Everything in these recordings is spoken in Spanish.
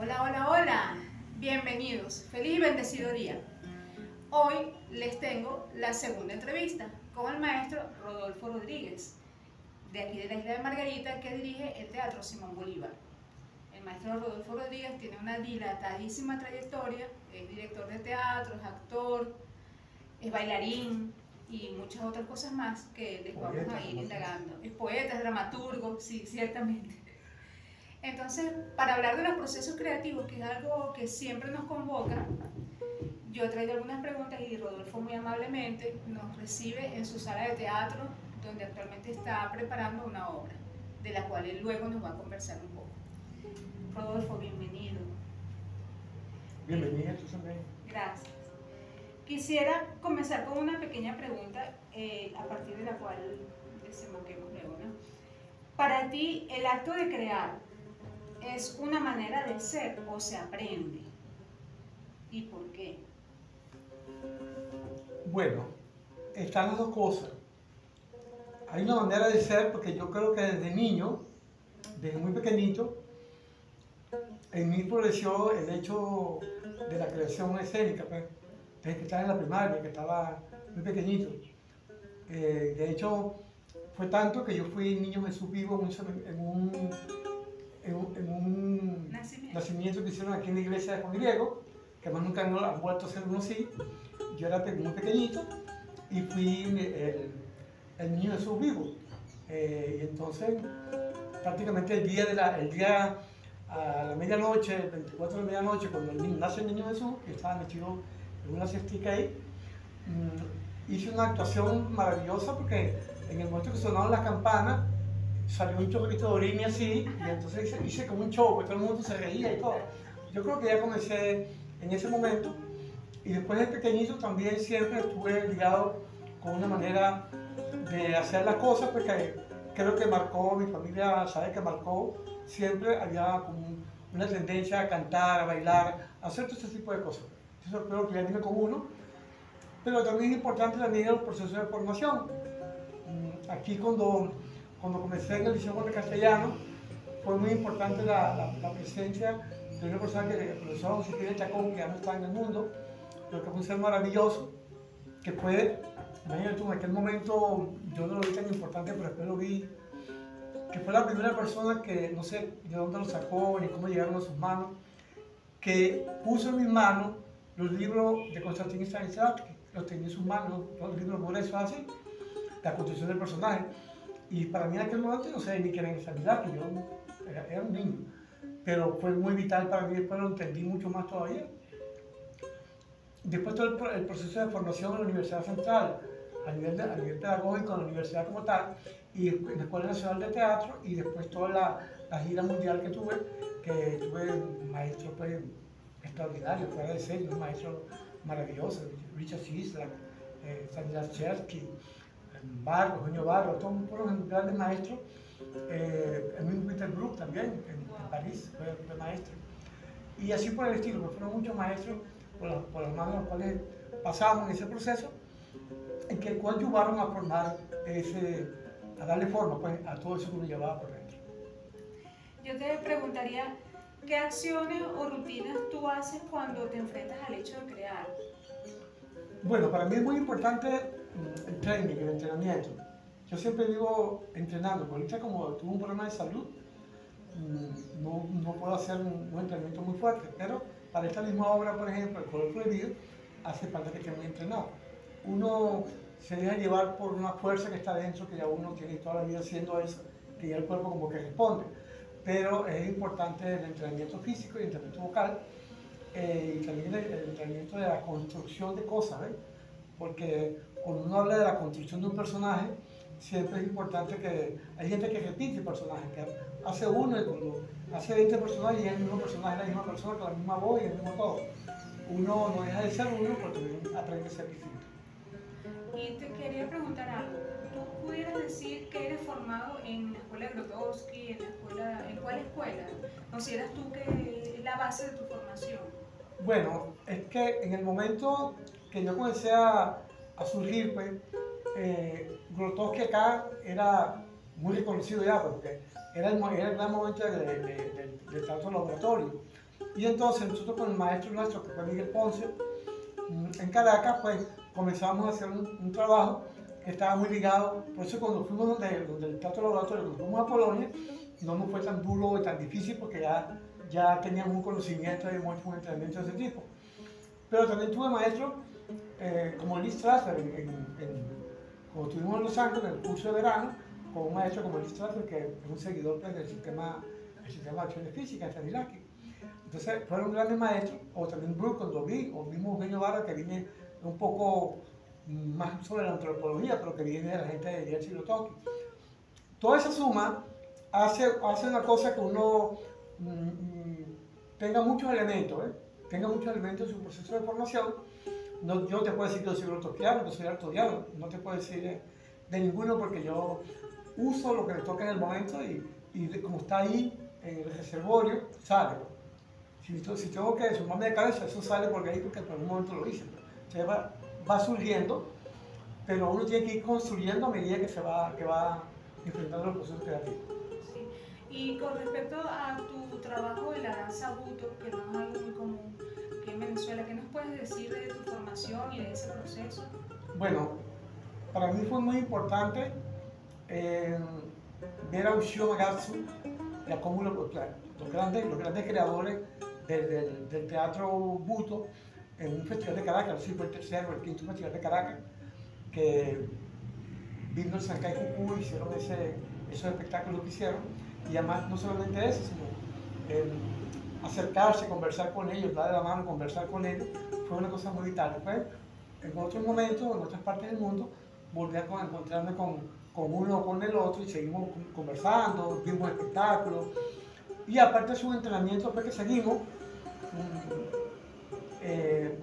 Hola, hola, hola. Bienvenidos. Feliz y bendecido día. Hoy les tengo la segunda entrevista con el maestro Rodolfo Rodríguez, de aquí de la isla de Margarita, que dirige el Teatro Simón Bolívar. El maestro Rodolfo Rodríguez tiene una dilatadísima trayectoria, es director de teatro, es actor, es bailarín y muchas otras cosas más que les vamos a ir indagando. Es poeta, es dramaturgo, sí, ciertamente. Entonces, para hablar de los procesos creativos, que es algo que siempre nos convoca, yo he traído algunas preguntas y Rodolfo muy amablemente nos recibe en su sala de teatro, donde actualmente está preparando una obra, de la cual él luego nos va a conversar un poco. Rodolfo, bienvenido. Bienvenida, tú también. Gracias. Quisiera comenzar con una pequeña pregunta, a partir de la cual desemboquemos luego, ¿no? Para ti, el acto de crear es una manera de ser o se aprende. ¿Y por qué? Bueno, están las dos cosas. Hay una manera de ser, porque yo creo que desde niño, desde muy pequeñito, en mí floreció el hecho de la creación escénica, pues, desde que estaba en la primaria, que estaba muy pequeñito. De hecho, fue tanto que yo fui niño Jesús vivo en un nacimiento que hicieron aquí en la iglesia de Juan Griego, que más nunca han vuelto a hacer uno así. Yo era muy pequeñito y fui el niño Jesús vivo. Y entonces, prácticamente el día a la medianoche, el 24 de la medianoche, cuando nace el niño Jesús, que estaba metido en una cestica ahí, hice una actuación maravillosa porque en el momento que sonaron las campanas, salió un chorrito de orina así, y entonces hice como un show, porque todo el mundo se reía y todo. Yo creo que ya comencé en ese momento, y después de pequeñito también siempre estuve ligado con una manera de hacer las cosas, porque creo que marcó, mi familia sabe que marcó, siempre había como una tendencia a cantar, a bailar, a hacer todo ese tipo de cosas. Eso creo que ya viene con uno, pero también es importante también el proceso de formación. Aquí cuando comencé en el Liceo de Castellano, fue muy importante la presencia de una persona que el profesor José Pérez Chacón, que ya no está en el mundo, pero que fue un ser maravilloso, que fue, imagínate tú, en aquel momento yo no lo vi tan importante, pero después lo vi, que fue la primera persona que no sé de dónde lo sacó ni cómo llegaron a sus manos, que puso en mis manos los libros de Konstantin Stanislavski, los tenía en sus manos, los libros por eso así, la construcción del personaje. Y para mí en aquel momento no sé ni qué era Stanislavski, yo era un niño, pero fue muy vital para mí, después lo entendí mucho más todavía. Después todo el proceso de formación en la Universidad Central, a nivel pedagógico en la universidad como tal, y en la Escuela Nacional de Teatro, y después toda la gira mundial que tuve maestros pues, extraordinarios, fuera de serie, un maestro maravilloso, Richard Sislak, Stanislavski, Barro, Eugenio Barro, todos fueron grandes maestros. El mismo Peter Brook también, en París, fue maestro. Y así por el estilo, que fueron muchos maestros por las manos de los cuales pasamos en ese proceso, en que cual ayudaron a formar a darle forma pues, a todo eso que uno llevaba por dentro. Yo te preguntaría, ¿qué acciones o rutinas tú haces cuando te enfrentas al hecho de crear? Bueno, para mí es muy importante el training, el entrenamiento. Yo siempre vivo entrenando, porque ahorita como tuve un problema de salud, no puedo hacer un entrenamiento muy fuerte, pero para esta misma obra, por ejemplo, El Color Prohibido, hace falta que esté muy entrenado. Uno se deja llevar por una fuerza que está dentro, que ya uno tiene toda la vida haciendo eso, que ya el cuerpo como que responde. Pero es importante el entrenamiento físico y el entrenamiento vocal, y también el entrenamiento de la construcción de cosas, ¿ves? Porque cuando uno habla de la construcción de un personaje, siempre es importante que hay gente que repite el personaje, que hace uno y cuando hace 20 personajes y es el mismo personaje, la misma persona con la misma voz y el mismo todo. Uno no deja de ser uno, pero también aprende a ser distinto. Y te quería preguntar algo. ¿Tú pudieras decir que eres formado en la escuela de Grotowski, en cuál escuela consideras tú que es la base de tu formación? Bueno, es que en el momento que yo comencé a surgir, pues, Grotowski acá era muy reconocido ya, porque era el gran momento del teatro laboratorio. Y entonces nosotros con el maestro nuestro, que fue Miguel Ponce, en Caracas, pues comenzamos a hacer un trabajo que estaba muy ligado. Por eso cuando fuimos donde el Teatro Laboratorio, cuando fuimos a Polonia, no nos fue tan duro y tan difícil porque ya teníamos un conocimiento y un entrenamiento de ese tipo. Pero también tuve maestros como Lee Strasberg, cuando estuvimos en Los Ángeles en el curso de verano, con un maestro como Lee Strasberg, que es un seguidor pues, del sistema de acciones físicas, Stanislavski. Entonces fueron grandes maestros, o también Brooke cuando vi, o mismo Eugenio Barra, que viene un poco más sobre la antropología, pero que viene de la gente de Jerzy Grotowski. Toda esa suma hace una cosa que uno tenga muchos elementos, tenga muchos elementos en su proceso de formación. No, yo no te puedo decir que yo soy grotowskiano, que soy artodiano, no te puedo decir de ninguno porque yo uso lo que me toca en el momento y como está ahí en el reservorio, sale. Si tengo que sumarme de cabeza, eso sale porque ahí porque en algún momento lo hice. Entonces va surgiendo, pero uno tiene que ir construyendo a medida que va enfrentando los procesos creativos. Sí. Y con respecto a tu trabajo de la danza buto, que no es algo muy común aquí en Venezuela, ¿qué nos puedes decir de tu formación y de ese proceso? Bueno, para mí fue muy importante ver a Ushio Magatsu y a cómo los grandes creadores del teatro buto en un festival de Caracas, no sé si fue el tercero o el quinto festival de Caracas, que vino el Sankei Juku y hicieron esos espectáculos que hicieron, y además no solamente eso, sino acercarse, conversar con ellos, darle la mano, conversar con ellos, fue una cosa muy vital. Después, en otros momentos, en otras partes del mundo, volví a encontrarme con uno o con el otro y seguimos conversando, vimos espectáculos, y aparte de sus entrenamientos pues, que seguimos,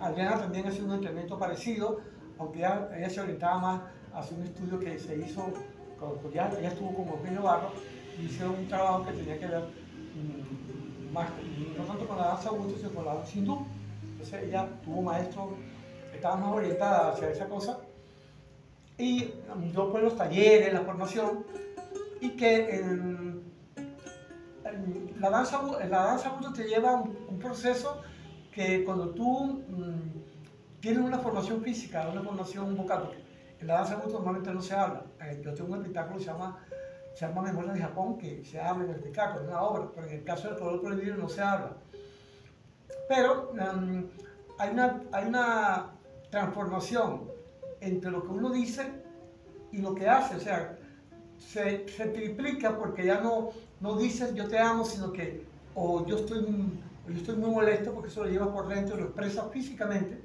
Adriana también hace un entrenamiento parecido, aunque ella se orientaba más hacia un estudio que se hizo, ella estuvo con Eugenio Barra y hicieron un trabajo que tenía que ver más, no tanto con la danza buto, sino con la danza hindú. Entonces ella tuvo maestros, estaba más orientada hacia esa cosa. Y yo pues los talleres, la formación, y que la danza buto te lleva a un proceso que cuando tú tienes una formación física, una formación vocal, porque en la danza buto normalmente no se habla. Yo tengo un espectáculo que se llama Memorias de Japón, que se habla en el espectáculo, es una obra, pero en el caso del color prohibido no se habla. Pero hay una transformación entre lo que uno dice y lo que hace, o sea, se triplica porque ya no dices yo te amo, sino que yo estoy muy molesto, porque eso lo llevas por dentro, lo expresas físicamente,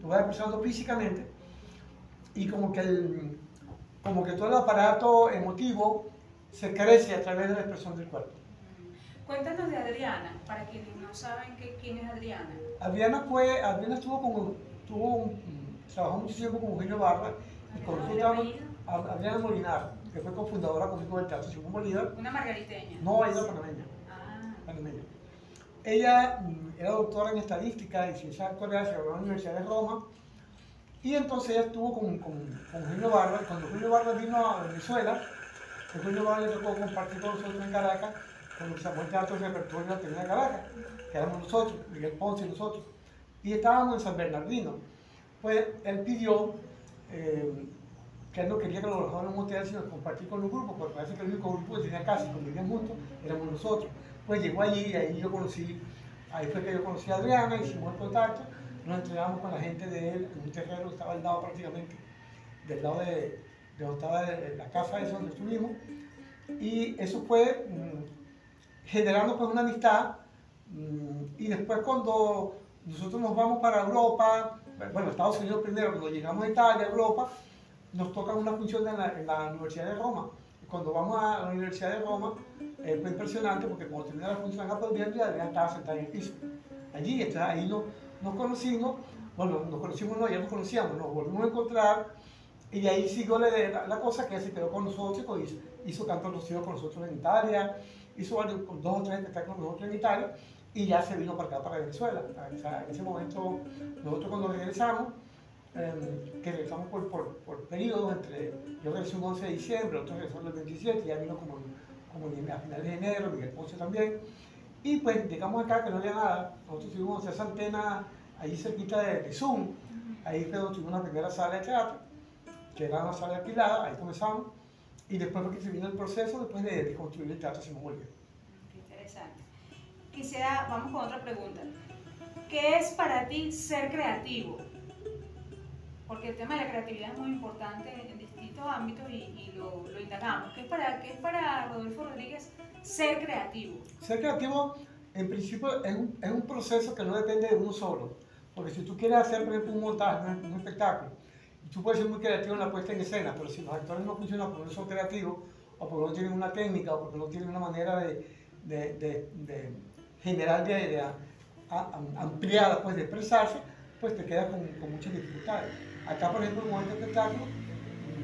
lo vas expresando físicamente, y como que todo el aparato emotivo se crece a través de la expresión del cuerpo. Cuéntanos de Adriana, para quienes no saben quién es Adriana. Adriana trabajó mucho tiempo con Eugenio Barra y con Adriana Molinar, que fue cofundadora conmigo del Teatro Simón Bolívar. Una margariteña. No, ella era panameña. Panameña. Ella era doctora en estadística y ciencias actuariales en la Universidad de Roma, y entonces ella estuvo con Eugenio Barra. Cuando Eugenio Barra vino a Venezuela, Eugenio Barra le tocó compartir con nosotros en Caracas, cuando se llamó el Teatro de Repertorio de la Tenía Caracas, que éramos nosotros, Miguel Ponce y nosotros, y estábamos en San Bernardino. Pues él pidió que él no quería que lo alojaran en un hotel, sino compartir con un grupo, porque parece que el único grupo que tenía casa y convivían juntos éramos nosotros. Pues llegó allí y ahí fue que yo conocí a Adriana, hicimos el contacto, nos entrenamos con la gente de él en un terreno que estaba al lado prácticamente, del lado de donde estaba la casa esa donde estuvimos, y eso fue generando pues una amistad, y después cuando nosotros nos vamos para Europa, bueno, Estados Unidos primero, cuando llegamos a Italia, Europa, nos toca una función en la Universidad de Roma. Y cuando vamos a la Universidad de Roma, fue impresionante porque cuando terminé la función aplaudiendo, y Adriana estaba sentada en el piso. Allí, entonces, ahí nos conocimos, bueno, ya nos conocíamos, nos volvimos a encontrar, y de ahí siguió la cosa, que ella se quedó con nosotros, hizo Canto Rocío con nosotros en Italia, hizo 2 o 3 espectáculos con nosotros en Italia, y ya se vino para acá, para Venezuela. O sea, en ese momento, nosotros cuando regresamos, que regresamos por periodos, yo regresé un 11 de diciembre, otro regresó el 27, ya vino como a finales de enero, Miguel Ponce también, Y pues llegamos acá que no había nada, nosotros tuvimos esa antena ahí cerquita de Zoom, ahí fue donde tuvimos una primera sala de teatro, que era una sala alquilada, ahí comenzamos, y después fue que se vino el proceso después de construir el Teatro Simón Bolívar. Qué interesante. Vamos con otra pregunta. ¿Qué es para ti ser creativo? Porque el tema de la creatividad es muy importante en distintos ámbitos y lo indagamos. ¿Qué es para Rodolfo Rodríguez ser creativo? Ser creativo, en principio, es un proceso que no depende de uno solo. Porque si tú quieres hacer, por ejemplo, un montaje, un espectáculo, tú puedes ser muy creativo en la puesta en escena, pero si los actores no funcionan porque no son creativos, o porque no tienen una técnica, o porque no tienen una manera general ampliada pues, de expresarse, pues te quedas con muchas dificultades. Acá, por ejemplo, con este espectáculo,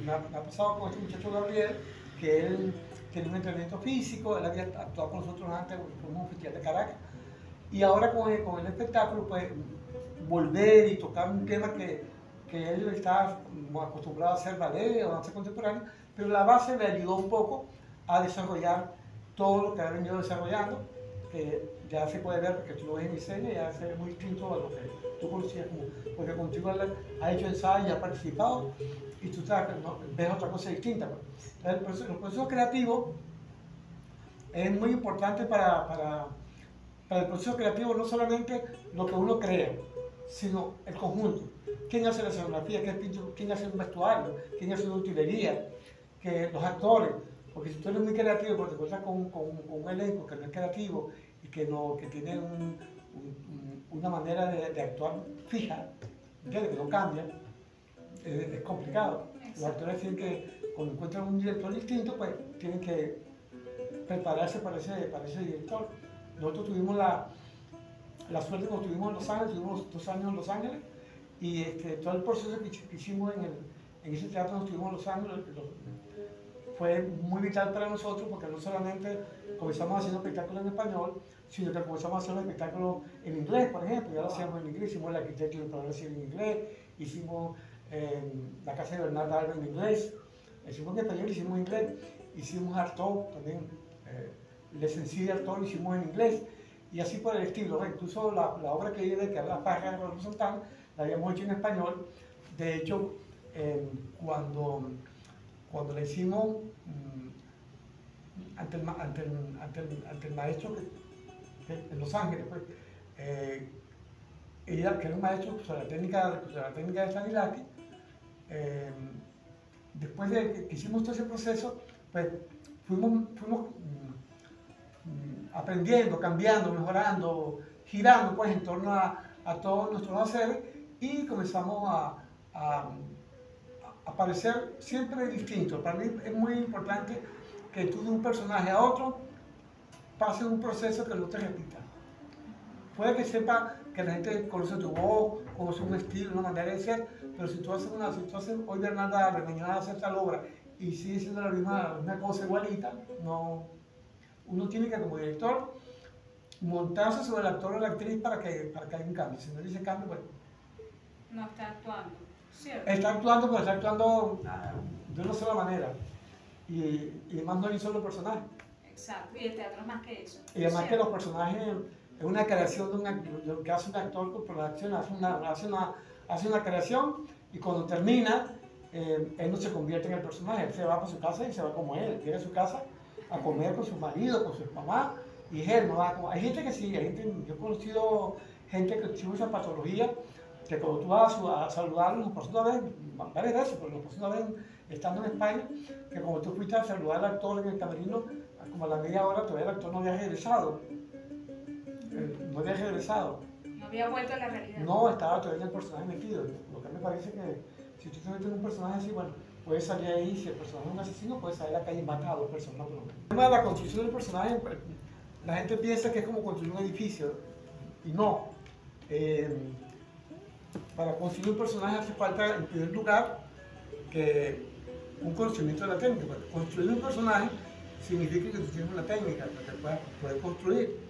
me ha pasado con este muchacho Gabriel, que él tiene un entrenamiento físico, él había actuado con nosotros antes por un festival de Caracas, y ahora con el espectáculo, pues, volver y tocar un tema que él está acostumbrado a hacer ballet o danza contemporánea, pero la base le ayudó un poco a desarrollar todo lo que ha venido desarrollando, que ya se puede ver, porque tú lo ves en escena, ya se ve muy distinto a lo que tú conocías, porque contigo ha hecho ensayos, ha participado, y tú ves otra cosa distinta. El proceso creativo es muy importante para el proceso creativo, no solamente lo que uno crea, sino el conjunto. ¿Quién hace la escenografía? ¿Quién hace un vestuario? ¿Quién hace una utilería? Los actores. Porque si tú eres muy creativo, pero te encuentras con un elenco que no es creativo y que tiene una manera de actuar fija, ¿entiendes? Que no cambia, es complicado. Los actores tienen que, cuando encuentran un director distinto, pues tienen que prepararse para ese director. Nosotros tuvimos la suerte cuando estuvimos en Los Ángeles, tuvimos 2 años en Los Ángeles, y todo el proceso que hicimos en ese teatro donde estuvimos en Los Ángeles fue muy vital para nosotros, porque no solamente comenzamos haciendo espectáculos en español, sino que comenzamos a hacer espectáculos en inglés, por ejemplo. Ya lo hacíamos en inglés, hicimos El Arquitecto del Progreso en inglés, hicimos La Casa de Bernarda Alba en inglés, hicimos en español, hicimos en inglés, hicimos Artaud también, Le Sencillo Artaud lo hicimos en inglés, y así por el estilo, ¿no? Incluso la obra que viene, que es La Paja de Rodolfo Santana, la habíamos hecho en español. De hecho, cuando la hicimos ante el maestro en Los Ángeles, pues, ella, que era un maestro sobre la técnica de Stanislavski, después de que hicimos todo ese proceso, pues fuimos aprendiendo, cambiando, mejorando, girando pues en torno a todos nuestros haceres, y comenzamos a parecer siempre distinto. Para mí es muy importante que tú de un personaje a otro pases un proceso que no te repita. Puede que sepa que la gente conoce tu voz, conoce un estilo, una manera de ser, pero si tú haces hoy Bernarda Alba, mañana haces tal obra y sigue siendo la misma cosa igualita, no. Uno tiene que, como director, montarse sobre el actor o la actriz para que haya un cambio. Si no dice cambio, pues no está actuando, ¿cierto? Está actuando, pero está actuando de una sola manera. Y además no hay un solo personaje. Exacto, y el teatro es más que eso. Y además que los personajes es una creación de lo que hace un actor por las acciones, hace una creación, y cuando termina, él no se convierte en el personaje, él se va para su casa y se va como él llega a su casa a comer con su marido, con su mamá, y él no va como... Hay gente que sí, yo he conocido gente que tiene esa patología, que cuando tú vas a saludarlo, nos pasó una vez, varias veces, pero nos pasó una vez estando en España, que cuando tú fuiste a saludar al actor en el camerino, como a la media hora todavía el actor no había regresado. No había regresado. No había vuelto a la realidad. No, estaba todavía en el personaje metido. Lo que me parece que si tú te metes en un personaje así, bueno, puedes salir ahí, si el personaje es un asesino, puedes salir a la calle y matar a 2 personas. Pero el tema de la construcción del personaje, la gente piensa que es como construir un edificio, y no. Para construir un personaje hace falta, en primer lugar, que un conocimiento de la técnica. Para construir un personaje significa que tú tienes una técnica que puedes construir.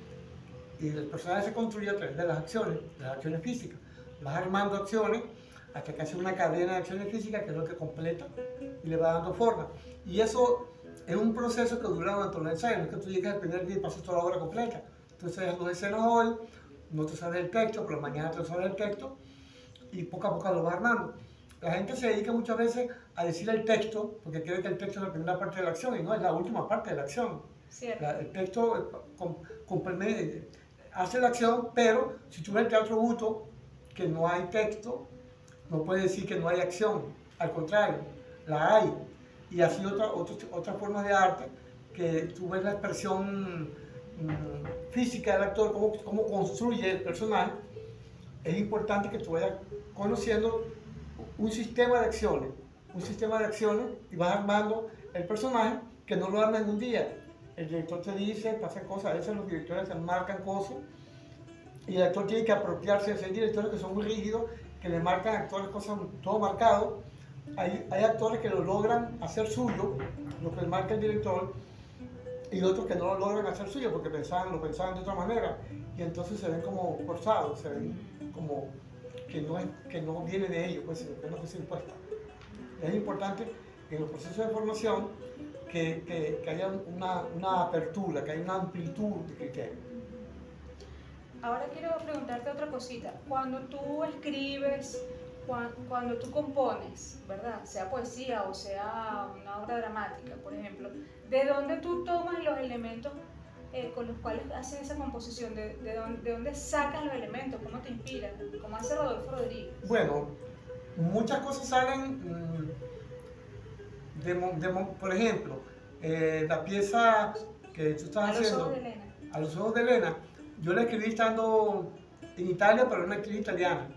Y el personaje se construye a través de las acciones físicas. Vas armando acciones hasta que hace una cadena de acciones físicas, que es lo que completa y le va dando forma. Y eso es un proceso que dura durante un ensayo. No es que tú llegues al primer día y pases toda la obra completa. Entonces hay 2 escenas hoy, no te sabes el texto, pero mañana te sabes el texto y poco a poco lo vas armando. La gente se dedica muchas veces a decir el texto porque cree que el texto es la primera parte de la acción y no, es la última parte de la acción. El texto hace la acción, pero si tú ves el teatro Buto, que no hay texto, no puedes decir que no hay acción, al contrario, la hay. Y así otras formas de arte, que tú ves la expresión física del actor, cómo construye el personaje. Es importante que tú vayas conociendo un sistema de acciones, y vas armando el personaje, que no lo arma en un día. El director te dice, te hace cosas, a veces los directores se marcan cosas, y el actor tiene que apropiarse. Hay directores que son muy rígidos, que le marcan a actores cosas todo marcado. Hay actores que lo logran hacer suyo, lo que marca el director, y otros que no lo logran hacer suyo porque lo pensaban de otra manera, y entonces se ven como forzados, se ven como que no viene de ellos, pues, que no es impuesta. Es importante en los procesos de formación que haya una apertura, que haya una amplitud de criterios. Ahora quiero preguntarte otra cosita. Cuando tú escribes, cuando tú compones, ¿verdad? Sea poesía o sea una obra dramática, por ejemplo, ¿de dónde tú tomas los elementos con los cuales haces esa composición? ¿De dónde sacas los elementos? ¿Cómo te inspiran? ¿Cómo hace Rodolfo Rodríguez? Bueno, muchas cosas salen por ejemplo, la pieza que tú estás haciendo, A los ojos de Elena, yo la escribí estando en Italia, pero no la escribí italiana.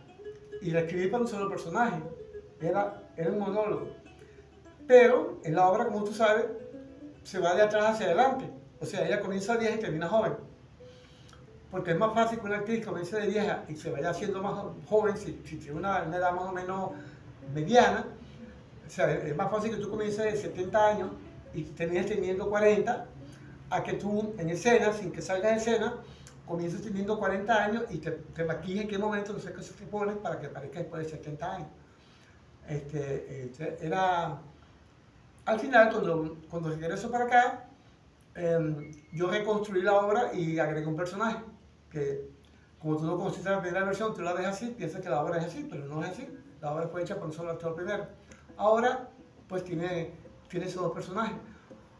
Y la escribí para un solo personaje. Era un monólogo. Pero en la obra, como tú sabes, se va de atrás hacia adelante. O sea, ella comienza vieja y termina joven. Porque es más fácil que una actriz comience de vieja y se vaya haciendo más joven, si tiene una edad más o menos mediana. O sea, es más fácil que tú comiences de 70 años y termines teniendo 40, a que tú en escena, sin que salgas de escena, comienzas teniendo 40 años y te maquillas en qué momento, no sé qué se te pones para que parezca después de 70 años. Al final, cuando regreso para acá, yo reconstruí la obra y agregué un personaje que, como tú lo conociste en la primera versión, tú la ves así, piensas que la obra es así, pero no es así. La obra fue hecha por un solo actor primero. Ahora, pues tiene esos 2 personajes.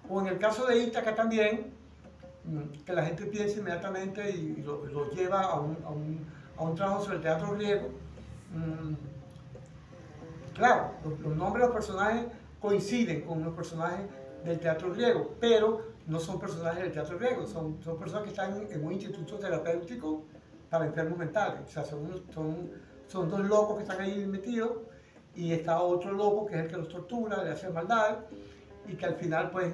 O en el caso de Ítaca también, que la gente piensa inmediatamente y lo lleva a un trabajo sobre el teatro griego. Claro, los nombres de los personajes coinciden con los personajes del teatro griego, pero no son personajes del teatro griego, son personas que están en un instituto terapéutico para enfermos mentales. O sea, son 2 locos que están ahí metidos, y está otro loco que es el que los tortura, le hace maldad, y que al final pues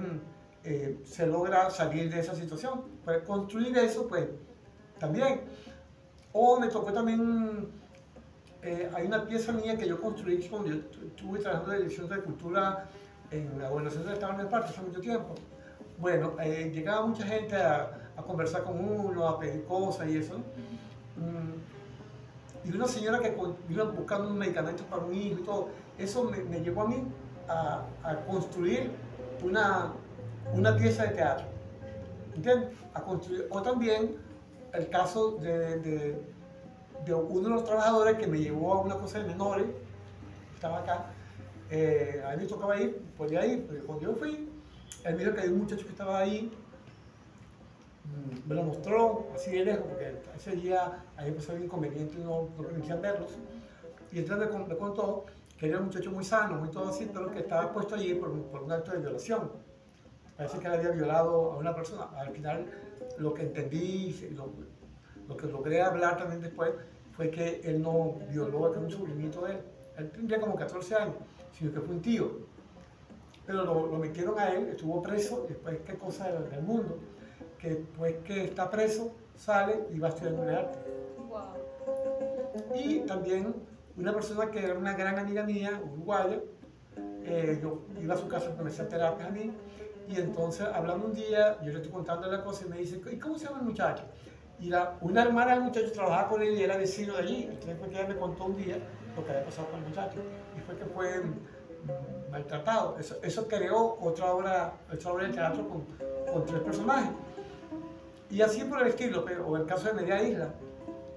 se logra salir de esa situación. Pues construir eso pues también. O me tocó también, hay una pieza mía que yo construí cuando yo estuve trabajando en la Dirección de Cultura en la Gobernación del Estado de Parte hace mucho tiempo. Bueno, llegaba mucha gente a conversar con uno, a pedir cosas y eso. Y una señora que iba buscando un medicamento para un hijo y todo, eso me llevó a mí a construir una pieza de teatro, ¿entiendes? A construir. O también el caso de uno de los trabajadores que me llevó a una cosa de menores, estaba acá, a mí me tocaba ir, podía ir, pero cuando yo fui, él me dijo que hay un muchacho que estaba ahí, me lo mostró así de lejos, porque ese día ahí empezó un inconveniente y no permitían verlos. Y entonces me contó que era un muchacho muy sano, muy todo así, pero que estaba puesto allí por un acto de violación. Parece que él había violado a una persona. Al final, lo que entendí, lo que logré hablar también después, fue que él no violó, que era un sobrinito de él. Él tendría como 14 años, sino que fue un tío. Pero lo metieron a él, estuvo preso, después qué cosa del mundo, que después que está preso, sale y va a estudiar en arte. Wow. Y también una persona que era una gran amiga mía, uruguaya, yo iba a su casa para hacer terapias a mí, y entonces hablando un día, yo le estoy contando la cosa y me dice, ¿y cómo se llama el muchacho? Y una hermana del muchacho trabajaba con él y era vecino de allí. Entonces fue que ella me contó un día lo que había pasado con el muchacho, y fue que fue maltratado. Eso creó otra obra de teatro con 3 personajes. Y así por el estilo, o el caso de Media Isla,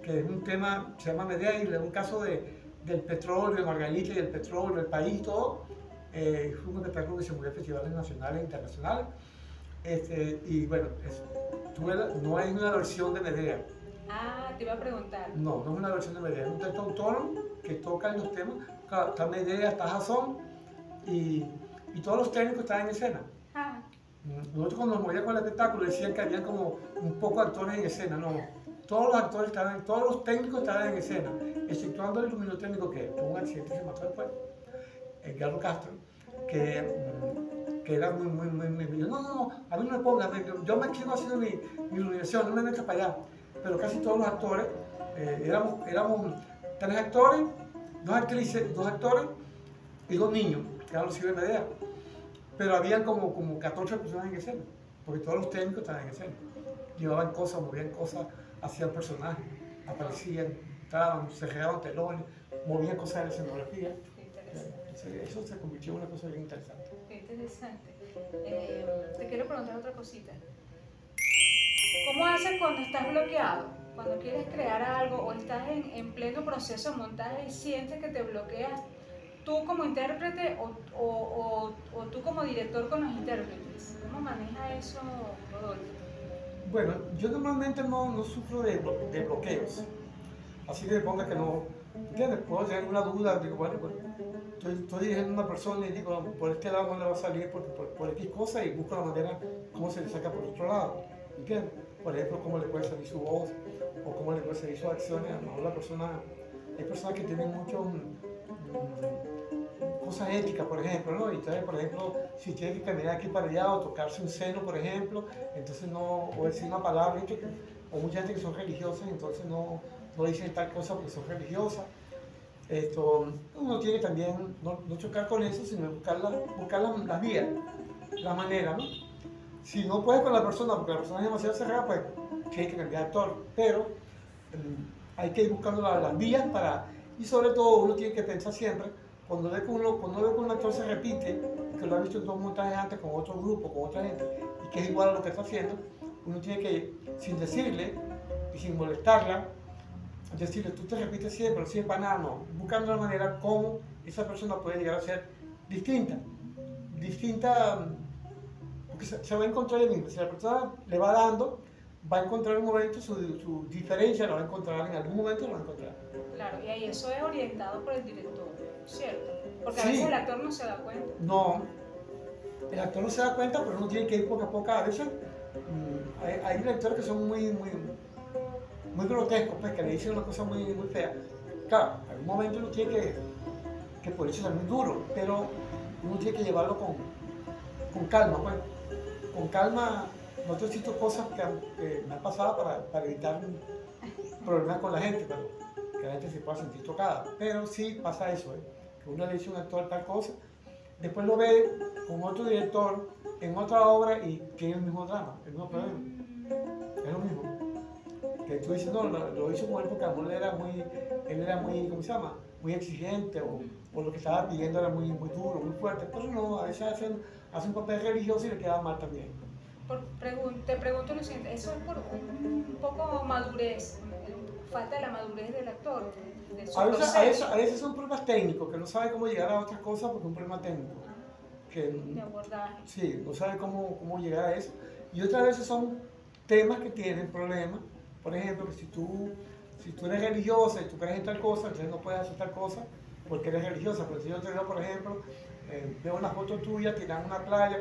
que es un tema, se llama Media Isla, es un caso del petróleo, de Margarita y el petróleo, el país, todo. Fue un espectáculo que se movió a festivales nacionales e internacionales. Y bueno, no hay una versión de Medea. Ah, te iba a preguntar. No, no es una versión de Medea, es un texto autónomo que toca los temas. Claro, está Medea, está Jason y todos los técnicos están en escena. Ah. Nosotros cuando nos movíamos con el espectáculo decían que había como un poco actores en escena, no. Todos los actores estaban, todos los técnicos estaban en escena, exceptuando el luminotécnico que tuvo un accidente y se mató después, Edgardo Castro, que era muy, no, a mí no me pongas, yo me quiero haciendo mi iluminación, no me metas para allá. Pero casi todos los actores, éramos 3 actores, 2 actrices, 2 actores y 2 niños, que eran los hijos de Medea. Pero habían como 14 personas en escena, porque todos los técnicos estaban en escena. Llevaban cosas, movían cosas, hacían personajes, aparecían, entraban, se regaban telones, movían cosas de la escenografía. Eso se convirtió en una cosa bien interesante. Qué interesante. Te quiero preguntar otra cosita. ¿Cómo haces cuando estás bloqueado? Cuando quieres crear algo o estás en pleno proceso de montaje y sientes que te bloqueas, tú como intérprete o tú como director con los intérpretes. ¿Cómo maneja eso, Rodolfo? Bueno, yo normalmente no sufro de bloqueos. Así que me ponga que no, ¿entiendes? Puedo tener una duda, digo, bueno, estoy dirigiendo a una persona y digo, por este lado no le va a salir por X cosa y busco la manera cómo se le saca por otro lado, ¿entiendes? Por ejemplo, cómo le puede salir su voz o cómo le puede salir sus acciones. A lo mejor hay personas que tienen mucho cosas éticas, por ejemplo, ¿no? Y entonces, por ejemplo, si tiene que caminar aquí para allá o tocarse un seno, por ejemplo, entonces no, o decir una palabra, o mucha gente que son religiosas, entonces no dicen tal cosa porque son religiosas. Uno tiene que también no chocar con eso, sino buscar las vías, la manera, ¿no? Si no puedes con la persona, porque la persona es demasiado cerrada, pues tienes que cambiar de actor, pero hay que ir buscando las vías y sobre todo uno tiene que pensar siempre, cuando ve que un actor se repite, que lo ha visto en 2 montajes antes con otro grupo, con otra gente, y que es igual a lo que está haciendo, uno tiene que, sin decirle y sin molestarla, decirle, tú te repites siempre, no sirve para nada, no, buscando la manera como esa persona puede llegar a ser distinta, porque se va a encontrar el mismo. Si la persona le va dando, va a encontrar un momento, su diferencia la va a encontrar, en algún momento la va a encontrar. Claro, y ahí eso es orientado por el director, ¿cierto? Porque a Sí. veces el actor no se da cuenta. No, el actor no se da cuenta, pero uno tiene que ir poco a poco. A veces hay directores que son muy grotescos, pues, que le dicen una cosa muy fea. Claro, en algún momento uno tiene que ponerse también duro, pero uno tiene que llevarlo con calma, pues. Con calma. Nosotros hicimos cosas que me han pasado para evitar problemas con la gente, pero que la gente se pueda sentir tocada. Pero sí pasa eso, que uno le dice a un actor tal cosa, después lo ve con otro director en otra obra y tiene el mismo drama, el mismo problema. Es lo mismo. Que tú dices, no, lo hizo con él porque él era muy, ¿cómo se llama? Muy exigente o lo que estaba pidiendo era muy duro, muy fuerte. Pero no, a veces hace un papel religioso y le queda mal también. Te pregunto lo siguiente, ¿eso es por un poco madurez, falta de la madurez del actor? A veces son problemas técnicos, que no sabe cómo llegar a otras cosas porque es un problema técnico. De abordaje. Sí, no sabe cómo llegar a eso. Y otras veces son temas que tienen problemas. Por ejemplo, que si tú eres religiosa y tú crees en tal cosa, entonces no puedes hacer tal cosa porque eres religiosa. Pero si yo te veo, por ejemplo, veo una foto tuya tirada en una playa,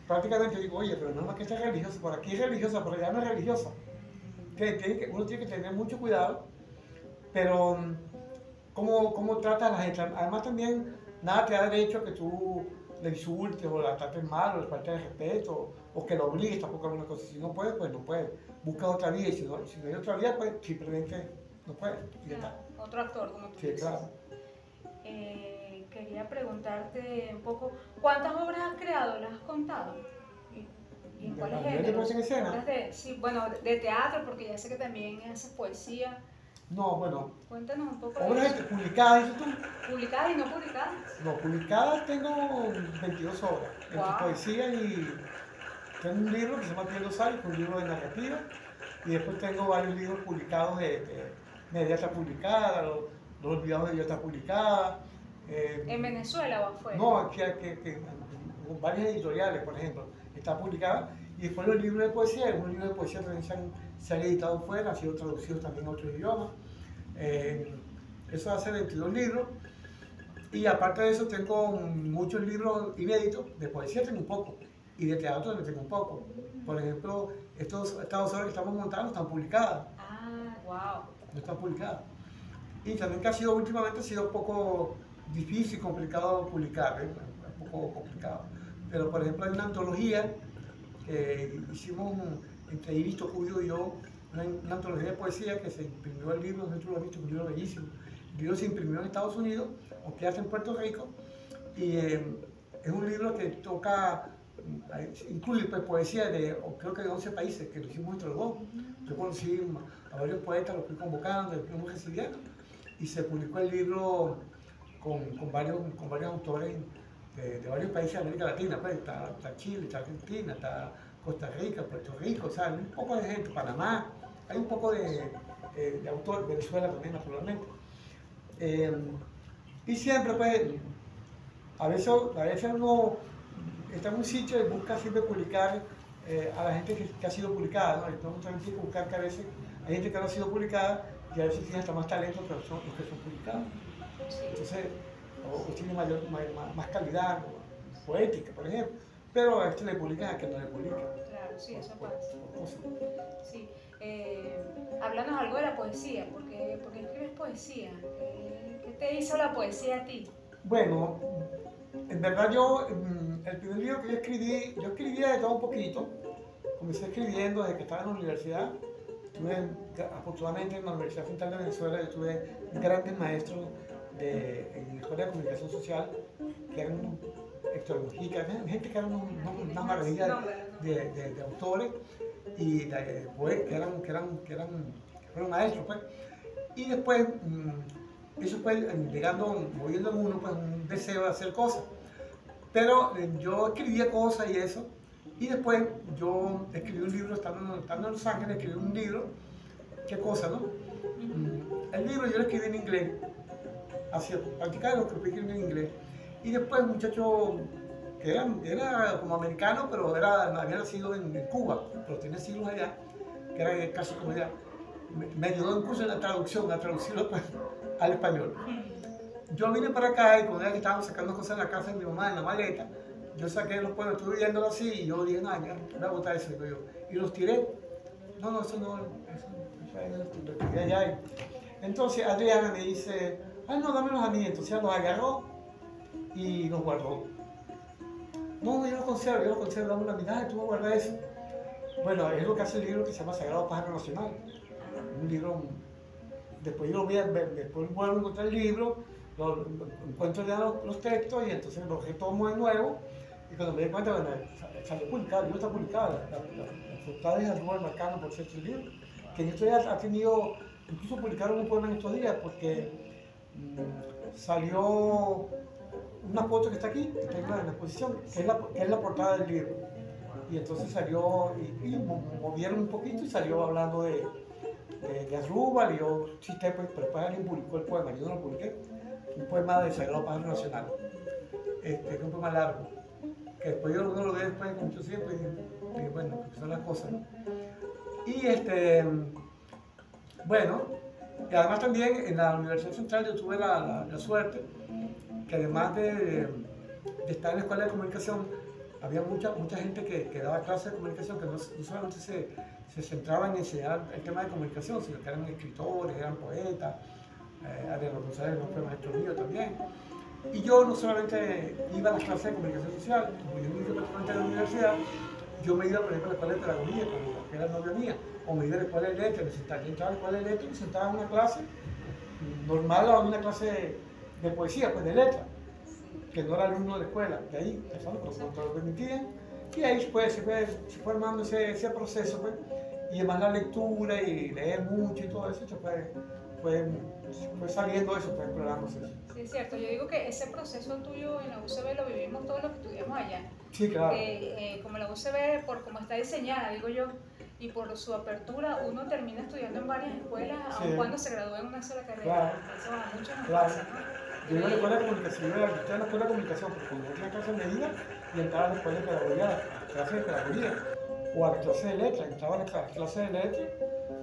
prácticamente digo, oye, pero no es más que estés religiosa, por aquí es religiosa, por allá no es religiosa. Uno tiene que tener mucho cuidado, pero cómo tratas a la gente. Además también nada te da derecho a que tú le insultes o la trates mal o le faltes de respeto o que lo obligues tampoco a alguna cosa. Si no puedes, pues no puedes. Busca otra vía y si no hay otra vía, pues simplemente no puedes. Otro actor, como tú dices. Sí, claro. Quería preguntarte un poco, ¿cuántas obras has creado? ¿Las has contado? ¿Y en cuáles géneros? ¿De escena? Sí, bueno, de teatro, porque ya sé que también haces poesía. No, bueno. Cuéntanos un poco. ¿Obras publicadas, dices tú? ¿Publicadas y no publicadas? No, publicadas tengo 22 obras, entre poesía tengo un libro que se llama Piel Rosal, que es un libro de narrativa, y después tengo varios libros publicados de Diatra publicada, los olvidados de Diatra publicada. ¿En Venezuela o afuera? No, aquí varias editoriales, por ejemplo, está publicada. Y después los libros de poesía, algunos libros de poesía también se han editado fuera, han sido traducidos también a otros idiomas. Eso hace 22 libros. Y aparte de eso tengo muchos libros inéditos, de poesía tengo un poco, y de teatro también tengo un poco. Por ejemplo, estas obras que estamos montando están publicadas. Ah, wow. No están publicadas. Y también que últimamente ha sido un poco difícil, complicado publicar, un poco complicado. Pero por ejemplo hay una antología que hicimos entre Iris Tocuyo y yo, una antología de poesía que se imprimió el libro, nosotros lo hemos visto, un libro bellísimo. El libro se imprimió en Estados Unidos, aunque hace en Puerto Rico, y es un libro que incluye pues, poesía de creo que de 11 países, que lo hicimos entre los dos. Yo conocí a varios poetas, los fui convocando, los fuimos recibiendo, y se publicó el libro con varios autores de varios países de América Latina, pues, está Chile, está Argentina, está Costa Rica, Puerto Rico, o sea, hay un poco de gente, Panamá, hay un poco de autores, Venezuela también, naturalmente. Y siempre, pues, a veces uno está en un sitio y busca siempre publicar a la gente que ha sido publicada, ¿no? Entonces también tiene que buscar que a veces hay gente que no ha sido publicada y a veces tiene hasta más talento que los que son publicados. Entonces, o tiene más calidad poética, por ejemplo, pero a este le publican a que no le publican. Claro, sí, eso pasa. Sí. Háblanos algo de la poesía, porque escribes poesía. ¿Qué te hizo la poesía a ti? Bueno, en verdad el primer libro que yo escribía de todo un poquito. Comencé escribiendo desde que estaba en la universidad. Afortunadamente en la Universidad Central de Venezuela yo tuve grandes maestros en la Escuela de Comunicación Social, que eran Héctor Mujica, gente que eran unas maravillas de autores y de poetas que fueron maestros, pues. Y después, eso fue moviendo en uno pues, un deseo de hacer cosas. Pero yo escribía cosas y eso, y después yo escribí un libro, estando en Los Ángeles, escribí un libro, qué cosa, ¿no? El libro yo lo escribí en inglés, practicaba lo que escribí en inglés. Y después un muchacho que era como americano, pero había nacido en Cuba, pero tenía siglos allá, que era casi como allá, me ayudó incluso en la traducirlo pues, al español. Yo vine para acá y cuando era que estábamos sacando cosas de la casa de mi mamá en la maleta, yo saqué los poemas, estuve viéndolo así y yo dije, no, ya, voy a botar eso, digo yo. Y los tiré. No, eso lo tiré allá. Entonces Adriana me dice, no, dámelos a mí. Entonces ella los agarró y los guardó. No, yo los conservo, dame una mirada, tú vas a guardar eso. Bueno, es lo que hace el libro que se llama Sagrado Pájaro Nacional. Un libro, después vuelvo a encontrar el libro, encuentro ya los textos y entonces los retomo de nuevo. Y cuando me di cuenta, bueno, salió publicado, el libro está publicado, la portada es Arrua Marcano por cierto el libro, que en estos días ha tenido, incluso publicaron un poema en estos días porque salió una foto que está aquí, que está en la exposición, que es la portada del libro. Y entonces salió, y movieron un poquito y salió hablando de Asdrúbal, y yo cité, pues, pero después alguien publicó el poema, yo no lo publiqué, un poema de Sagrado Pájaro Nacional, es un poema largo, que después uno lo ve después con mucho tiempo y bueno, son las cosas, ¿no? Y bueno, y además también en la Universidad Central yo tuve la suerte que además de estar en la Escuela de Comunicación, había mucha gente que daba clases de comunicación, que no solamente se centraba en enseñar el tema de comunicación, sino que eran escritores, eran poetas, Ariel González fue maestro mío también. Y yo no solamente iba a las clases de comunicación social, como yo me iba prácticamente a la universidad, yo me iba, por ejemplo, a la escuela de pedagogía, que era novia mía, o me iba a la escuela de letras, yo entraba a la escuela de letras y me sentaba en una clase normal o en una clase de poesía, pues de letras, que no era alumno de la escuela, de ahí, cuando lo permitían, y ahí pues, se fue armando ese proceso, pues, y además la lectura y leer mucho y todo eso, fue saliendo eso, fue explorándose eso. Sí, es cierto. Yo digo que ese proceso tuyo en la UCB lo vivimos todos los que estudiamos allá. Sí, claro. Como la UCB, por cómo está diseñada, digo yo, y por su apertura, uno termina estudiando en varias escuelas, sí, aun cuando se gradúa en una sola carrera. Claro. Eso a muchos nos claro. pasa, ¿no? Yo iba a la escuela de comunicación, yo estaba en la escuela de comunicación, porque como no tenía clase de medida, y entraba a la escuela de pedagogía, a clase de pedagogía, o a clase de letra, entraba a la clase de letra.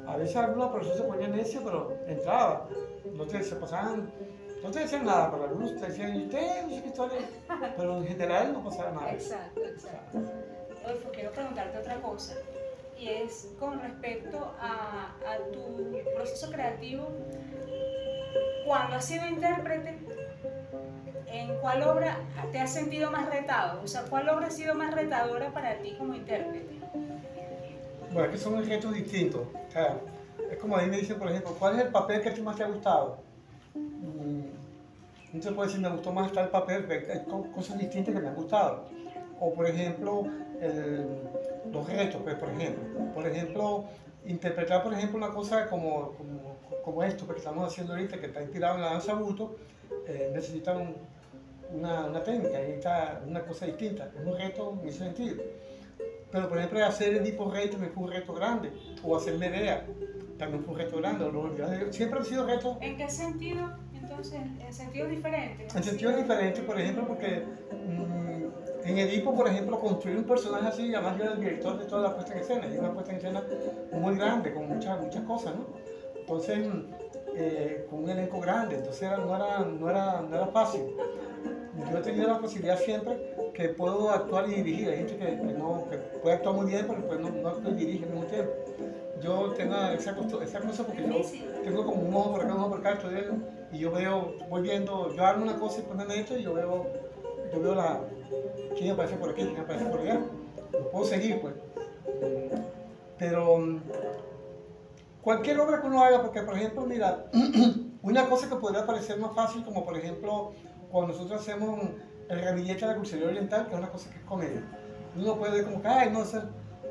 A veces algunos profesores se ponían necio, pero entraba. No te decían nada, pero algunos te decían, ¿y usted? No sé qué historia. Pero en general no pasaba nada. Exacto. Rodolfo, quiero preguntarte otra cosa, y es con respecto a tu proceso creativo. Cuando has sido intérprete, ¿en cuál obra te has sentido más retado? O sea, ¿cuál obra ha sido más retadora para ti como intérprete? Bueno, es que son retos distintos. O sea, es como a mí me dicen, por ejemplo, ¿cuál es el papel que a ti más te ha gustado? No se puede decir, me gustó más tal papel, hay cosas distintas que me han gustado. O, por ejemplo, los retos, pues, por ejemplo, interpretar, por ejemplo, una cosa como esto que estamos haciendo ahorita, que está inspirado en la danza buto, necesita una técnica, necesita una cosa distinta, es un reto en ese sentido. Pero, por ejemplo, hacer el Edipo Rey también fue un reto grande, o hacer Medea también fue un reto grande. Siempre han sido retos. ¿En qué sentido, entonces? ¿En sentidos diferentes? En sentidos diferentes, por ejemplo, porque en Edipo, por ejemplo, construir un personaje así, además yo era el director de toda la puesta en escena, y una puesta en escena muy grande, con muchas cosas, ¿no? Entonces, con un elenco grande, entonces no era fácil. Yo he tenido la facilidad siempre que puedo actuar y dirigir. Hay gente que puede actuar muy bien, pero pues no actúa y dirige al mismo tiempo. Yo tengo esa cosa porque yo tengo como un ojo por acá, un ojo por acá, y yo yo armo una cosa y pongo esto y yo veo quién aparece por aquí, quién aparece por allá. Lo puedo seguir, pues. Pero cualquier obra que uno haga, porque por ejemplo, mira, una cosa que podría parecer más fácil, como por ejemplo, cuando nosotros hacemos el ramillete de la crucería oriental, que es una cosa que es comedia. Uno puede ver como que, ay, no sé,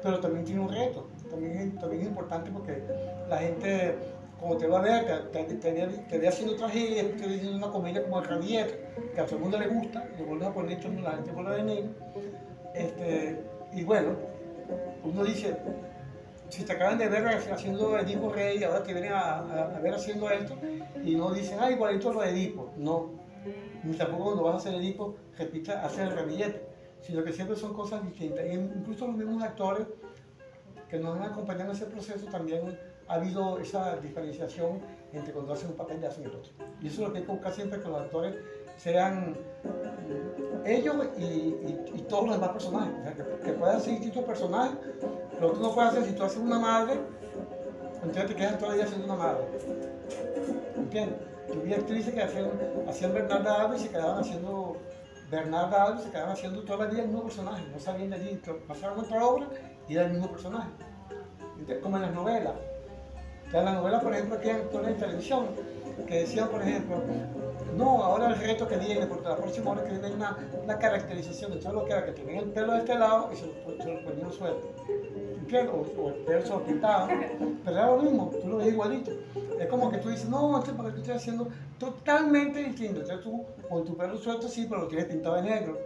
pero también tiene un reto, también es importante porque la gente, como te va a ver, te ve haciendo tragedia, te ve haciendo una comedia como el ramillete, que a todo el mundo le gusta, y lo vuelves a poner, la gente vuelve a venir. Y bueno, uno dice, si te acaban de ver haciendo Edipo Rey, ahora te vienen a ver haciendo esto, y no dicen, ah, igualito lo de Edipo. No, ni tampoco cuando vas a hacer Edipo, repita, hacer el ramillete, sino que siempre son cosas distintas. Y incluso los mismos actores que nos han acompañado en ese proceso también ha habido esa diferenciación entre cuando hacen un papel y hacen el otro. Y eso es lo que hay que buscar siempre, que los actores sean ellos y todos los demás personajes. O sea, que puedan ser distintos personajes. Lo que tú no puedes hacer si tú haces una madre, entonces te quedas toda la vida haciendo una madre. ¿Entiendes? Yo vi actrices que hacían Bernarda Alba y se quedaban haciendo Bernarda Alba, se quedaban haciendo toda la vida el mismo personaje. No salían de allí, pasaron otra obra y era el mismo personaje. Entonces, como en las novelas. O sea, en las novelas, por ejemplo, aquí hay actores de televisión que decían, por ejemplo, no, ahora el reto que viene, porque la próxima hora que viene hay una caracterización de todo lo que era, que tenían el pelo de este lado y se lo ponían suelto. ¿Entiendes? O el pelo se lo pintaban, pero era lo mismo, tú lo ves igualito. Es como que tú dices, no, esto es porque tú estás haciendo totalmente distinto. Entonces tú, con tu pelo suelto sí, pero lo tienes pintado de negro.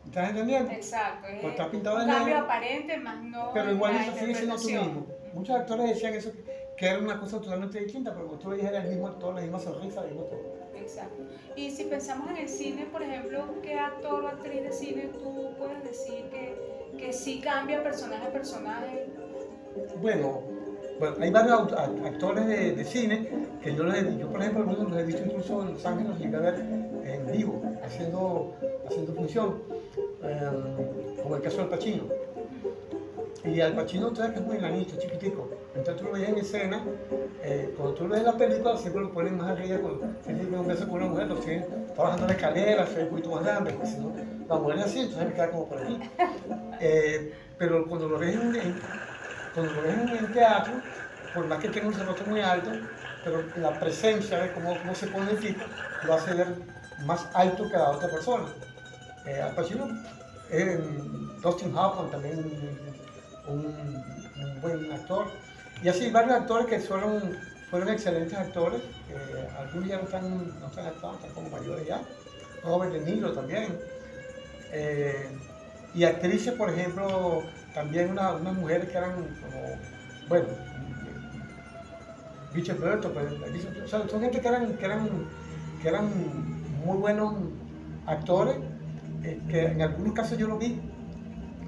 ¿Estás entendiendo? Exacto. Pues está pintado de un cambio negro, aparente, más no. pero igual eso sigue siendo tú mismo. Muchos actores decían eso, que era una cosa totalmente distinta, pero cuando tú veías era el mismo actor, la misma sonrisa, el mismo todo. Exacto. Y si pensamos en el cine, por ejemplo, ¿qué actor o actriz de cine tú puedes decir que sí cambia personaje a personaje? Bueno, hay varios actores de cine que yo, por ejemplo, algunos los he visto incluso en Los Ángeles, los llegué a ver en vivo, haciendo función, como el caso del Pacino. Y Al Pacino, tú sabes que es muy enanito, chiquitico. Entonces tú lo veías en escena, cuando tú ves en la película, siempre lo ponen más arriba, si tiene un beso con una mujer, lo siguen bajando la escalera, se ve un poquito más grande, porque si no, la mujer es así, entonces me queda como por aquí. Pero cuando lo ves en teatro, por más que tenga un rostro muy alto, pero la presencia de cómo se pone el tipo, lo hace ver más alto que la otra persona. Al Pacino, Dustin Hoffman también, un buen actor. Y así varios actores que fueron excelentes actores, algunos ya no están actuando, están como mayores ya. Robert De Niro también. Y actrices, por ejemplo, también unas mujeres que eran como, bueno, Richard Burton, o sea, son gente que eran muy buenos actores, que en algunos casos yo lo vi.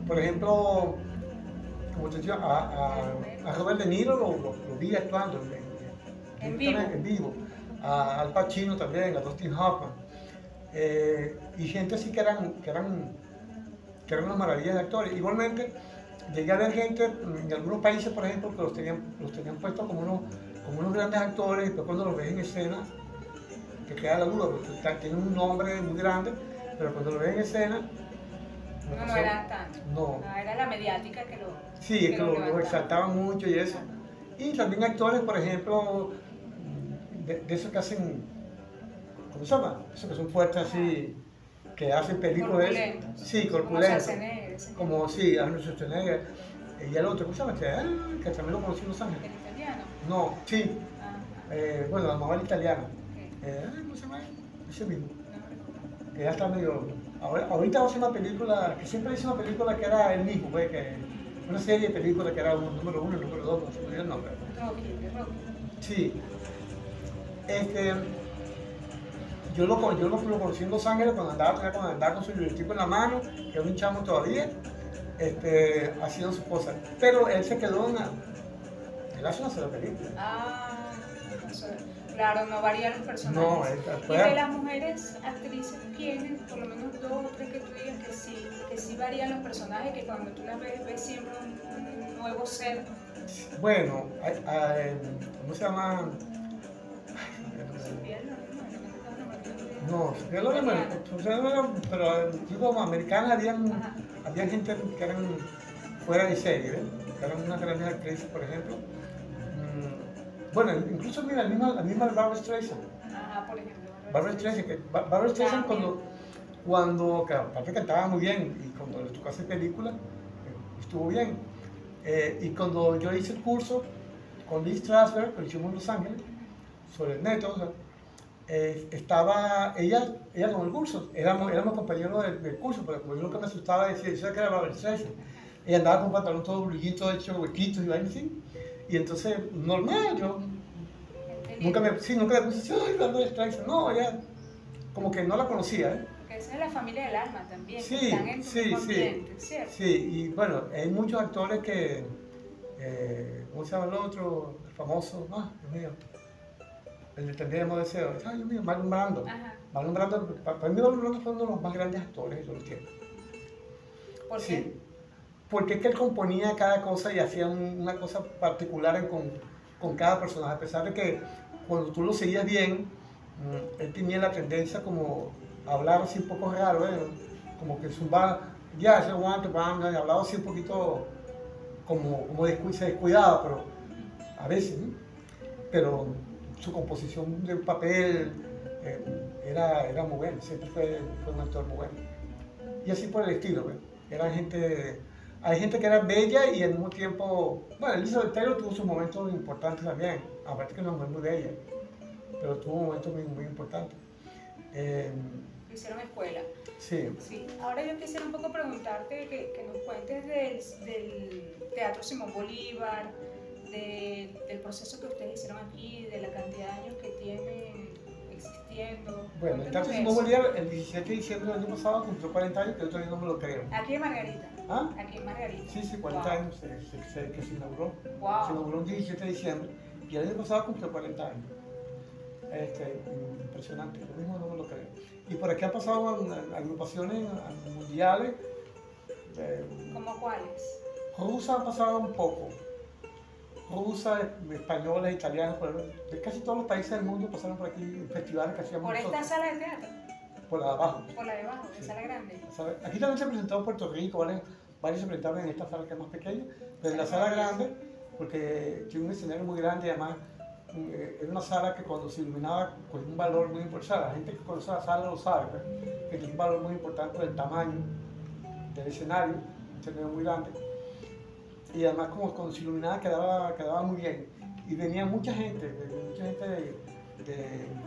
Por ejemplo, como te decía, a Robert De Niro lo vi actuando en vivo. A Al Pacino también, a Dustin Hoffman. Y gente así que eran unas maravillas de actores. Igualmente, llegué a ver gente en algunos países, por ejemplo, que los tenían puestos como unos grandes actores, y después cuando los ves en escena, te queda la duda, porque tienen un nombre muy grande, pero cuando lo ves en escena... No era tanto. No. Era la mediática que lo... Sí, es que lo exaltaban mucho y eso. Y también actores, por ejemplo, de esos que hacen, ¿cómo se llama? Esos que son fuertes así, que hacen películas. Corpulentos. Sí, corpulentos. Como sí, Arnold Schwarzenegger. Y el otro, ¿cómo se llama? Que también lo conocí en Los Ángeles. ¿El italiano? No, sí. Bueno, la mamá italiana. Okay. ¿Cómo se llama? Ese mismo. Que ya está medio... Ahorita va a hacer una película, que siempre hizo una película que era él mismo, pues, una serie de películas que era número 1, número 2, no se me olvidó el nombre. Rocky. Sí. Yo lo conocí en Los Ángeles cuando andaba con su libretico en la mano, que era un chamo todavía, haciendo su cosa. Pero él se quedó él hace una sola película. Claro, no varían los personajes. No, y de las mujeres actrices tienen por lo menos 2 o 3 que tú digas que sí varían los personajes, que cuando tú las ves siempre un nuevo ser. Bueno, ¿cómo se llama? No, pero digo, americanas había gente que eran fuera de serie, que eran unas grandes actrices, por ejemplo. Bueno, incluso mira, la misma Barbra Streisand. Por ejemplo. Barbra Streisand cuando que aparte cantaba muy bien, y cuando le tocó hacer película, estuvo bien. Y cuando yo hice el curso con Lee Strasberg, que lo hicimos en Los Ángeles, sobre el método, estaba ella con el curso, éramos compañeros del curso, pero como yo nunca me asustaba decir, yo sabía que era Barbra Streisand. Ella andaba con pantalón todo brillito, hecho huequitos y vainas así. Y entonces, normal, yo nunca me puse ay, Barbra Streisand, no, ella como que no la conocía, Porque esa es la familia del alma también, sí, que están en tu mismo ambiente, ¿cierto? Sí, y bueno, hay muchos actores que, ¿cómo se llama el otro? El famoso, Dios mío, el de Tendríamos Deseo, ay Dios mío, Marlon Brando. Marlon Brando, para mí Marlon Brando fue uno de los más grandes actores de todos los tiempos. ¿Por qué? Sí, porque es que él componía cada cosa y hacía una cosa particular con cada personaje, a pesar de que cuando tú lo seguías bien, él tenía la tendencia como a hablar así un poco raro, como que zumbaba, ya se aguanta, hablaba así un poquito como se descuidaba, pero a veces, ¿no? Pero su composición del papel era muy buena, siempre fue un actor muy bueno. Y así por el estilo, ¿ves? Hay gente que era bella y al mismo tiempo, bueno, Elizabeth Taylor tuvo sus momentos importantes también, aparte que es una mujer muy bella, pero tuvo momentos muy, muy importantes. Hicieron escuela. Sí. Ahora yo quisiera un poco preguntarte que nos cuentes del Teatro Simón Bolívar, del proceso que ustedes hicieron aquí, de la cantidad de años que tienen existiendo. Bueno, el Teatro Simón Bolívar el 17 de diciembre del año pasado cumplió 40 años, que yo todavía no me lo creo. Aquí en Margarita. Aquí en Margarita. Sí, 40 años que se inauguró. Wow. Se inauguró el 17 de diciembre y el año pasado cumplió 40 años. Impresionante, lo mismo no me lo creo. Y por aquí han pasado agrupaciones mundiales. ¿Cómo cuáles? Rusas han pasado un poco. Rusas, españolas, italianas, de casi todos los países del mundo pasaron por aquí festivales que hacíamos ¿Por nosotros. esta sala de teatro? Por la de abajo. Por la de abajo, la sala grande. Aquí también se presentó en Puerto Rico, varios se presentaron en esta sala que es más pequeña, pero en la sala grande, porque tiene un escenario muy grande y además era una sala que cuando se iluminaba con un valor muy importante. La gente que conoce la sala lo sabe, que tiene un valor muy importante por el tamaño del escenario, un escenario muy grande. y además como cuando se iluminaba quedaba muy bien. Y venía mucha gente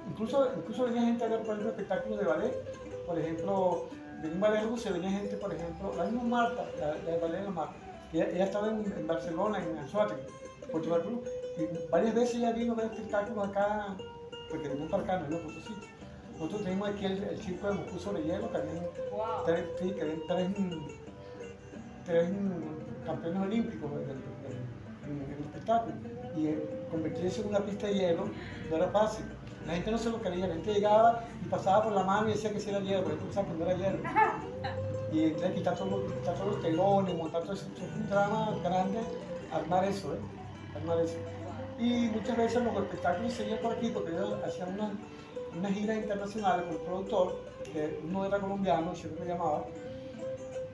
incluso venía gente a ver, por ejemplo, espectáculos de ballet. Por ejemplo, de un ballet ruso venía gente, por ejemplo, la misma Marta, la de ballet de la Marta, que ella estaba en Barcelona, en Anzoátegui, Portugal Club, y varias veces ella vino a ver espectáculos acá, porque venimos para acá, no es Potosí. Nosotros tenemos aquí el circo de Moscú sobre hielo, que habían tres campeones olímpicos en el espectáculo. Y convertirse en una pista de hielo no era fácil. La gente no se lo creía, la gente llegaba y pasaba por la mano y decía que sí era hielo, porque pensaba que no era hielo. Y entonces quitar todos los telones, montar todo eso. Fue un drama grande armar eso, armar eso. Y muchas veces los espectáculos seguían por aquí porque ellos hacían unas giras internacionales con el productor, que uno era colombiano, siempre me llamaba.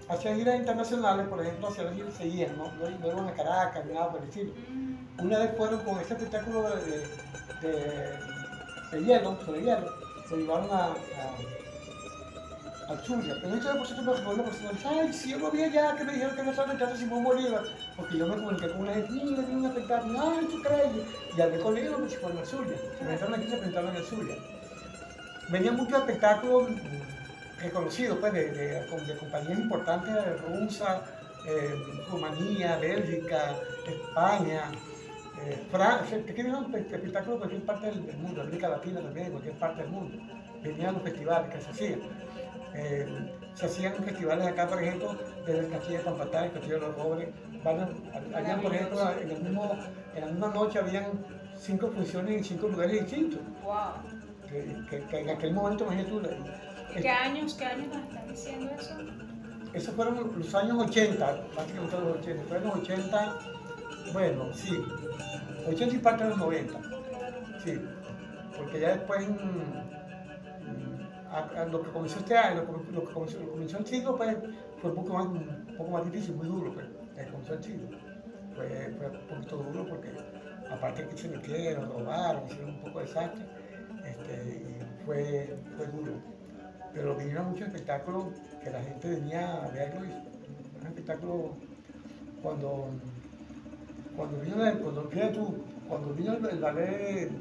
Hacían giras internacionales, por ejemplo, hacían las giras, seguían, no iban a Caracas ni nada por el estilo. Una vez fueron con este espectáculo de hielo, sobre hielo, lo llevaron a Zulia. Pero yo por cierto me recuerdo una persona, ay, si yo lo vi allá, que me dijeron que no estaba en el Teatro Simón Bolívar, porque yo me comuniqué con una gente, mira, vi un espectáculo, ay, ¿tú crees? Y hablé con ellos, pues fueron al Zulia. Se presentaron aquí, se presentaron en el Zulia. Venían muchos espectáculos reconocidos, pues, de compañías importantes rusas, Rumanía, Bélgica, España, Francia, que venían espectáculos de cualquier parte del mundo, América Latina también, de cualquier parte del mundo. Venían los festivales que se hacían. Se hacían festivales acá, por ejemplo, desde el Castillo de Pampatá, el Castillo de los Robles. Habían, por ejemplo, en la misma noche habían 5 funciones en 5 lugares distintos. Wow. Que en aquel momento, imagínate tú. ¿Qué años nos estás diciendo eso? Esos fueron los años 80, prácticamente los 80. Fueron los 80, bueno, sí, 80 y parte de los 90. Sí, porque ya después lo que comenzó este año, lo que comenzó el siglo, pues fue un poco más difícil, muy duro, pues, comenzó el siglo. Fue un poquito duro porque aparte que se metieron, robaron, hicieron un poco de desastre, y fue duro. Pero vinieron muchos espectáculos que la gente venía a verlo, y un espectáculo cuando vino el ballet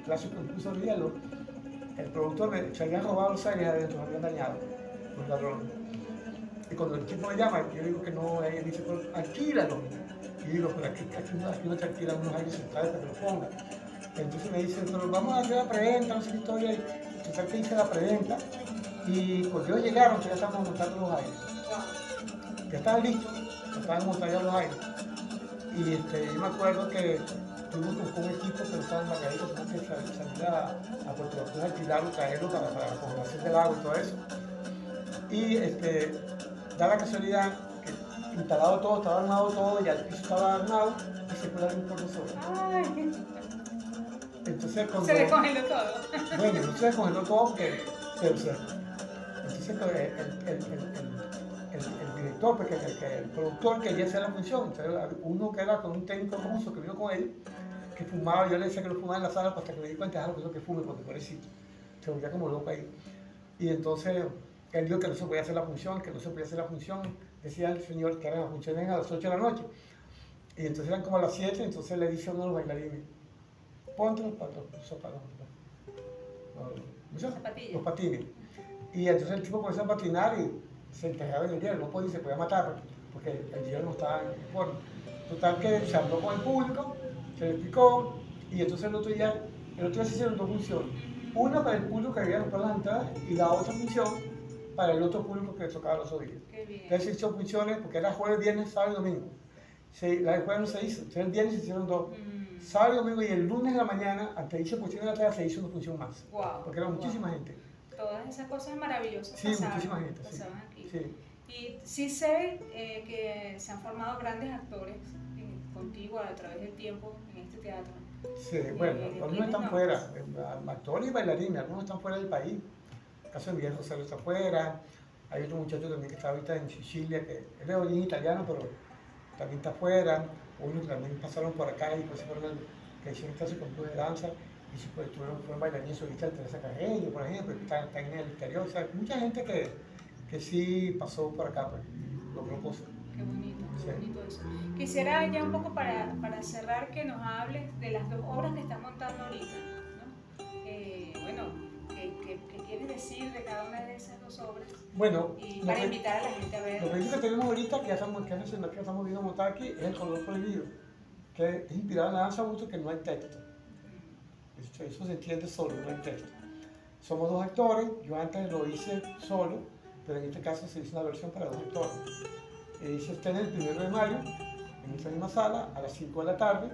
clásico incluso de hielo, el productor se habían robado los aires adentro, se habían dañado los ladrones. Y cuando el tipo me llama, yo digo que no, él dice, pero alquílalo. Y digo, pero aquí no te alquilan unos aires centrales para que lo pongan. Entonces me dicen, pero vamos a hacer la preventa, no sé qué historia. Y total que hice la preventa. Y cuando ellos llegaron, ya estábamos montando los aires. Ya estaban listos, estaban montando ya los aires. Y yo me acuerdo que tuvimos con un equipo que estaba en Margarita, tuvimos que salir a Puerto Rico, alquilarlo, traerlo para la congelación del agua y todo eso. Y da la casualidad que instalado todo, estaba armado todo, ya el piso estaba armado y se fue la luz por nosotros. Entonces, se descongeló todo. Bueno, no se descongeló todo, pero entonces el director, porque el productor quería hacer la función. Entonces, uno que era con un técnico ruso que vino con él, que fumaba, yo le decía que lo fumaba en la sala hasta que me di cuenta de que fume, porque pobrecito, se volvía como loco ahí. Y entonces él dijo que no se podía hacer la función, decía el señor que eran las funciones a las 8 de la noche. Y entonces eran como a las 7, entonces le dice a uno de los bailarines, ponte los patines. Y entonces el tipo comenzó a patinar y se entregaba en el hielo, no podía, se podía matar porque el hielo no estaba en forma. Total que se habló con el público, se le explicó, y entonces el otro día se hicieron 2 funciones. Una para el público que había comprado las entradas y la otra función para el otro público que tocaba los oídos. Entonces se hicieron funciones porque era jueves, viernes, sábado y domingo. La de jueves no se hizo, entonces el viernes se hicieron 2. Sábado y domingo, y el lunes de la mañana, antes de irse función de la tarde, se hizo una función más. Wow, porque era muchísima gente. Todas esas cosas maravillosas sí, muchísima gente, pasaban aquí. Sí. Y sí sé que se han formado grandes actores contigo a través del tiempo en este teatro. Sí, bueno, algunos están fuera, actores y bailarines, algunos están fuera del país. El caso de Miguel José está fuera. Hay otro muchacho también que está ahorita en Sicilia, que él es origen italiano, pero también está fuera. Unos que también pasaron por acá y pues que hicieron clases con club de danza y pues, fueron bailarines solistas de Teresa Carreño, por ejemplo, que están en el exterior. O sea, mucha gente que sí pasó por acá, pues, los grupos Qué bonito, Sí. qué bonito eso. Quisiera ya un poco para cerrar que nos hables de las dos obras que estás montando ahorita, ¿no? Bueno, ¿qué quieres decir de cada una de esas dos obras? Bueno, Y para invitar a la gente a ver. Lo que tenemos ahorita, que estamos viendo montar aquí, es El color prohibido, que es inspirado en la danza busto, que no hay texto. Eso se entiende solo, no hay texto. Somos dos actores, yo antes lo hice solo, pero en este caso se hizo una versión para dos actores. Se estrena el 1 de mayo, en esta misma sala, a las 5 de la tarde.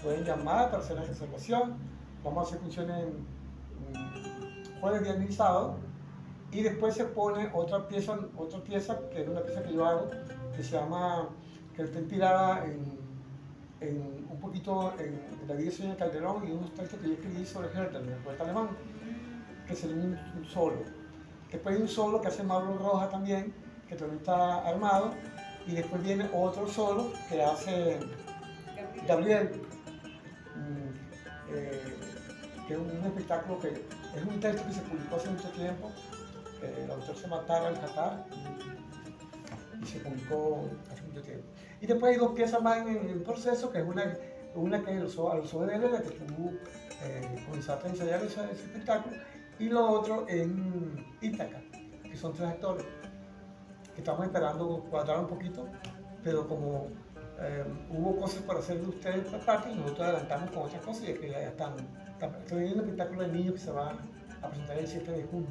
Pueden llamar para hacer la reservación. Vamos a hacer funciones jueves, viernes y sábado. Y después se pone otra pieza que es una pieza que yo hago, que se llama, que está inspirada un poquito en la vida de Sonia Calderón y unos textos que yo escribí sobre Hertel, el poeta alemán, que sería un solo. Después hay un solo que hace Mauro Roja también, que también está armado, y después viene otro solo que hace Gabriel, que es un espectáculo que es un texto que se publicó hace mucho tiempo. El autor se llama Tara al-Khatar y se publicó hace mucho tiempo. Y después hay dos piezas más en el proceso, que es una que es a los ojos de la que tú comenzaste a ensayar ese espectáculo, y lo otro en Ítaca, que son 3 actores, que estamos esperando cuadrar un poquito, pero como hubo cosas para hacer de ustedes por parte, nosotros adelantamos con otras cosas y es que ya están. Estoy en un espectáculo de niños que se va a presentar el 7 de junio.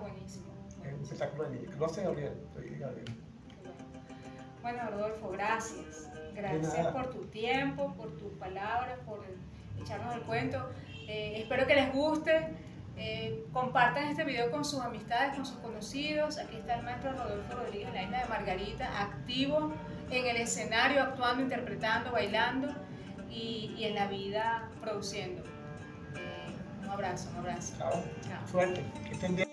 Buenísimo. Es un espectáculo de niños, que lo hace Gabriel. Bueno, Rodolfo, gracias. Gracias por tu tiempo, por tus palabras, por echarnos el cuento. Espero que les guste. Compartan este video con sus amistades, con sus conocidos. Aquí está el maestro Rodolfo Rodríguez en la isla de Margarita, activo en el escenario, actuando, interpretando, bailando y en la vida produciendo. Un abrazo, un abrazo. Chao. Chao. Suerte. Que estén bien.